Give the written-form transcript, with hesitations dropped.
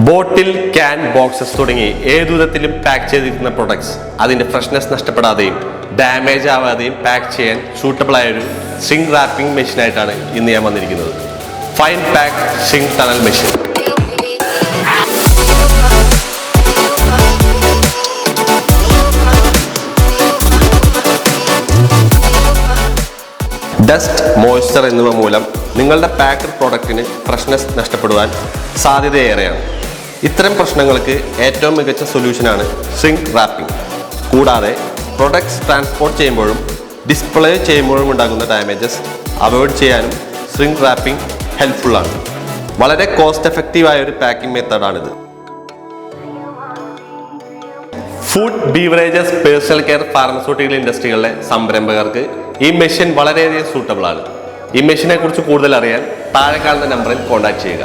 Bottle, can, boxes തുടങ്ങി ഏതു വിധത്തിലും പാക്ക് ചെയ്തിരിക്കുന്ന പ്രൊഡക്ട്സ് അതിന്റെ ഫ്രഷ്നെസ് നഷ്ടപ്പെടാതെയും ഡാമേജ് ആവാതെയും പാക്ക് ചെയ്യാൻ സൂട്ടബിൾ ആയ ഒരു ഷ്രിങ്ക് റാപ്പിംഗ് മെഷീനായിട്ടാണ് ഇന്ന് ഞാൻ വന്നിരിക്കുന്നത്. Fine pack shrink tunnel machine. Dust, moisture എന്നിവ മൂലം നിങ്ങളുടെ പാക്ക്ഡ് പ്രോഡക്റ്റിന് ഫ്രഷ്നെസ് നഷ്ടപ്പെടുവാൻ സാധ്യതയേറെയാണ്. ഇത്തരം പ്രശ്നങ്ങൾക്ക് ഏറ്റവും മികച്ച സൊല്യൂഷനാണ് ഷ്രിങ്ക് റാപ്പിംഗ്. കൂടാതെ പ്രൊഡക്ട്സ് ട്രാൻസ്പോർട്ട് ചെയ്യുമ്പോഴും ഡിസ്പ്ലേ ചെയ്യുമ്പോഴും ഉണ്ടാകുന്ന ഡാമേജസ് അവോയ്ഡ് ചെയ്യാനും ഷ്രിങ്ക് റാപ്പിംഗ് ഹെൽപ്ഫുള്ളാണ്. വളരെ കോസ്റ്റ് എഫക്റ്റീവായ ഒരു പാക്കിംഗ് മെത്തേഡാണിത്. Food, beverages, personal care, pharmaceutical ഇൻഡസ്ട്രികളിലെ സംരംഭകർക്ക് ഈ മെഷീൻ വളരെയധികം സൂട്ടബിൾ ആണ്. ഈ മെഷീനെ കുറിച്ച് കൂടുതൽ അറിയാൻ താഴെ കാണുന്ന നമ്പറിൽ കോൺടാക്ട് ചെയ്യുക.